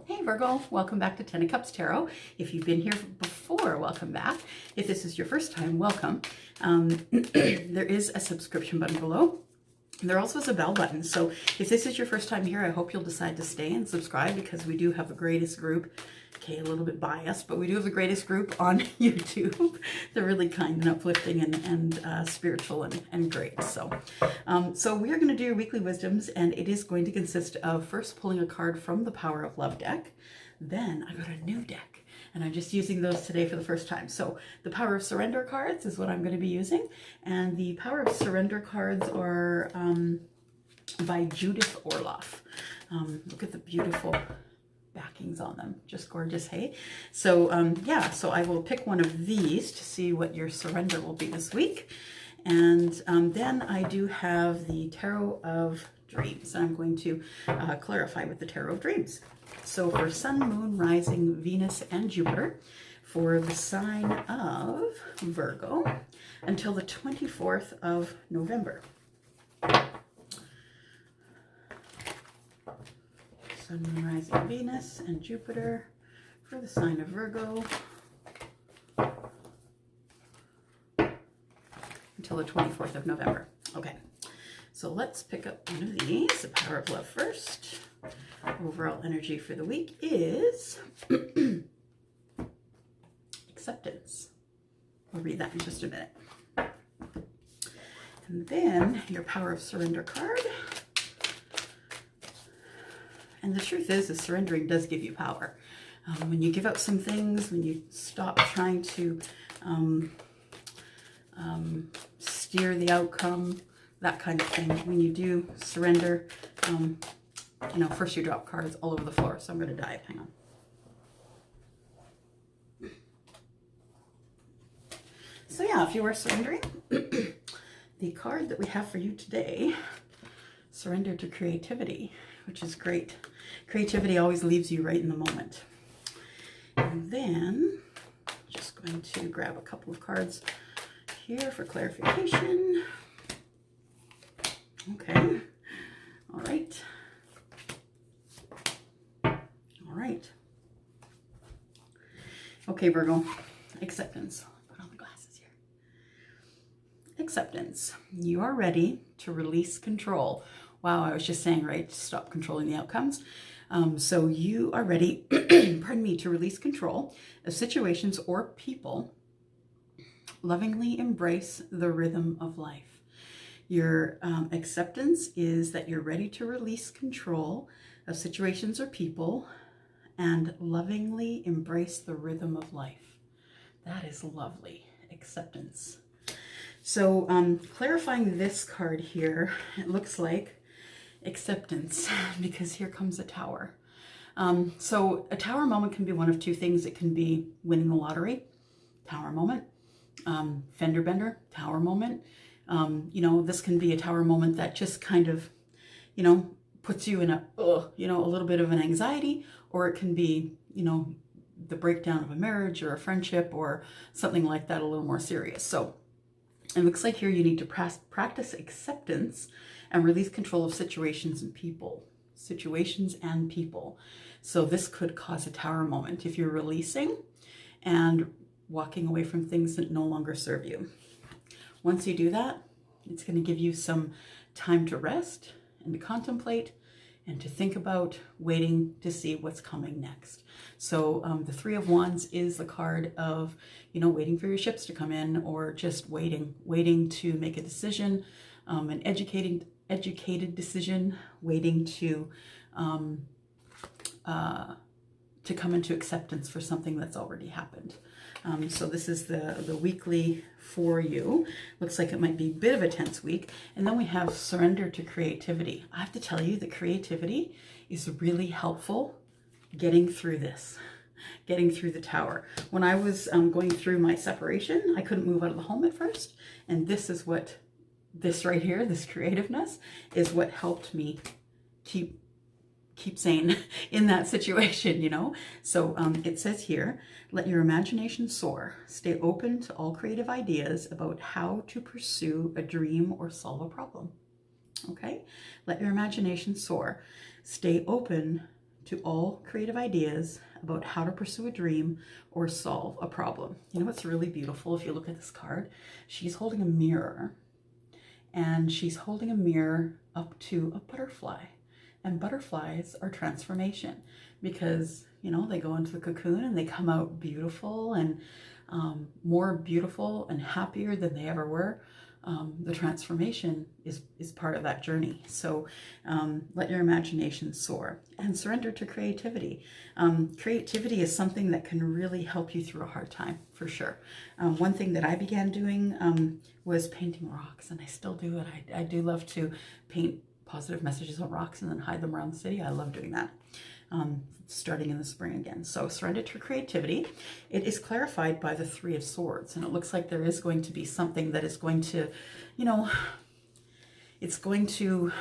Hey Virgo, welcome back to Ten of Cups Tarot. If you've been here before, welcome back. If this is your first time, welcome. There is a subscription button below. There also is a bell button. So if this is your first time here, I hope you'll decide to stay and subscribe because we do have the greatest group. Okay, a little bit biased, but we do have the greatest group on YouTube. They're really kind and uplifting and spiritual and great. So we are going to do your weekly wisdoms, and it is going to consist of first pulling a card from the Power of Love deck. Then I got a new deck, and I'm just using those today for the first time. So the Power of Surrender cards is what I'm going to be using, and the Power of Surrender cards are by Judith Orloff. Look at the beautiful backings on them, just gorgeous. Hey, so yeah, so I will pick one of these to see what your surrender will be this week, and then I do have the Tarot of Dreams, and I'm going to clarify with the Tarot of Dreams. So for Sun, Moon, Rising, Venus, and Jupiter, for the sign of Virgo until the 24th of November. Sun, Moon, Rising, Venus, and Jupiter for the sign of Virgo until the 24th of November. Okay, so let's pick up one of these. The Power of Love first. Overall energy for the week is acceptance. We'll read that in just a minute. And then your Power of Surrender card. And the truth is surrendering does give you power. When you give up some things, when you stop trying to steer the outcome, that kind of thing, when you do surrender, you know, first you drop cards all over the floor, so I'm going to dive. Hang on. So yeah, if you are surrendering, the card that we have for you today, Surrender to Creativity, which is great. Creativity always leaves you right in the moment. And then, just going to grab a couple of cards here for clarification. Okay. All right. All right. Okay, Virgo. Acceptance. Put on the glasses here. Acceptance. You are ready to release control. Wow, I was just saying, right? Stop controlling the outcomes. So you are ready, pardon me, to release control of situations or people. Lovingly embrace the rhythm of life. Your acceptance is that you're ready to release control of situations or people and lovingly embrace the rhythm of life. That is lovely. Acceptance. So clarifying this card here, it looks like acceptance, because here comes a tower. So a tower moment can be one of two things. It can be winning the lottery, tower moment, fender bender, tower moment. You know, this can be a tower moment that just kind of, you know, puts you in a, you know, a little bit of an anxiety, or it can be, you know, the breakdown of a marriage or a friendship or something like that, a little more serious. So it looks like here you need to practice acceptance and release control of situations and people. Situations and people. So this could cause a tower moment if you're releasing and walking away from things that no longer serve you. Once you do that, it's going to give you some time to rest and to contemplate and to think about waiting to see what's coming next. So the Three of Wands is the card of, you know, waiting for your ships to come in, or just waiting to make a decision, an educated decision, waiting to come into acceptance for something that's already happened. So this is the weekly for you. Looks like it might be a bit of a tense week. And then we have Surrender to Creativity. I have to tell you that creativity is really helpful getting through this, getting through the tower. When I was going through my separation, I couldn't move out of the home at first. And this is what, this right here, this creativeness is what helped me keep sane in that situation, you know? So it says here, let your imagination soar. Stay open to all creative ideas about how to pursue a dream or solve a problem. Okay? Let your imagination soar. Stay open to all creative ideas about how to pursue a dream or solve a problem. You know what's really beautiful if you look at this card? She's holding a mirror, and she's holding a mirror up to a butterfly. And butterflies are transformation because, you know, they go into the cocoon and they come out beautiful and more beautiful and happier than they ever were. The transformation is part of that journey. So let your imagination soar and surrender to creativity. Creativity is something that can really help you through a hard time, for sure. One thing that I began doing was painting rocks, and I still do it. I do love to paint positive messages on rocks and then hide them around the city. I love doing that. Starting in the spring again. So surrender to creativity. It is clarified by the Three of Swords, and it looks like there is going to be something that is going to, you know, it's going to,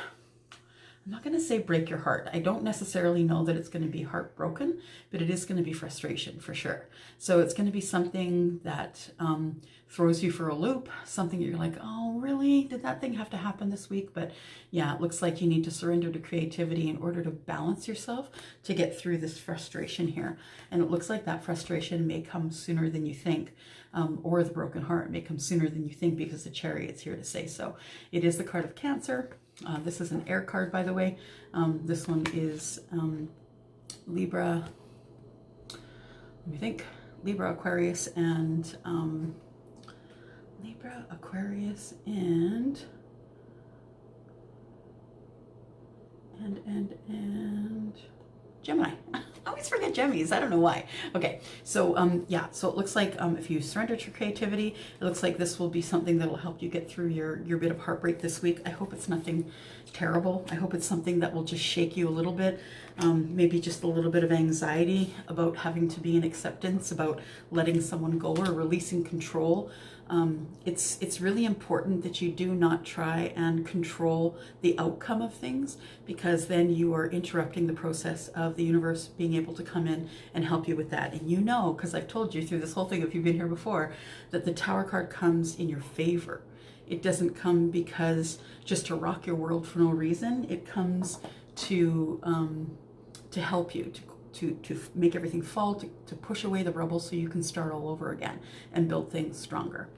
I'm not going to say break your heart. I don't necessarily know that it's going to be heartbroken, but it is going to be frustration for sure. So it's going to be something that throws you for a loop, something you're like, oh, really? Did that thing have to happen this week? But yeah, it looks like you need to surrender to creativity in order to balance yourself to get through this frustration here. And it looks like that frustration may come sooner than you think, or the broken heart may come sooner than you think, because the Chariot's here to say so. It is the card of Cancer. This is an air card, by the way. This one is Libra, let me think, Libra, Aquarius, and Libra, Aquarius, and Gemini. I always forget Gemini's. I don't know why. Okay, so yeah, so it looks like if you surrender to creativity, it looks like this will be something that will help you get through your bit of heartbreak this week. I hope it's nothing terrible. I hope it's something that will just shake you a little bit. Maybe just a little bit of anxiety about having to be in acceptance, about letting someone go or releasing control. It's really important that you do not try and control the outcome of things, because then you are interrupting the process of the universe being able to come in and help you with that. And you know, because I've told you through this whole thing, if you've been here before, that the Tower card comes in your favor. It doesn't come because just to rock your world for no reason. It comes to help you, to make everything fall, to push away the rubble so you can start all over again and build things stronger.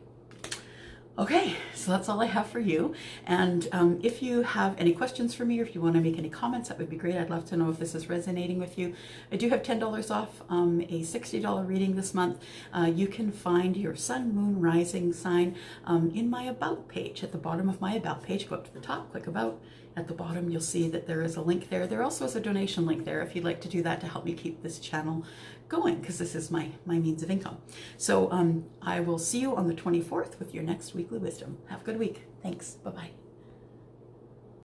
Okay, so that's all I have for you. And if you have any questions for me, or if you want to make any comments, that would be great. I'd love to know if this is resonating with you. I do have $10 off a $60 reading this month. You can find your sun, moon, rising sign in my About page. At the bottom of my About page, go up to the top, click About. At the bottom, you'll see that there is a link there. There also is a donation link there if you'd like to do that to help me keep this channel going, because this is my means of income. So I will see you on the 24th with your next weekly wisdom. Have a good week. Thanks. Bye-bye.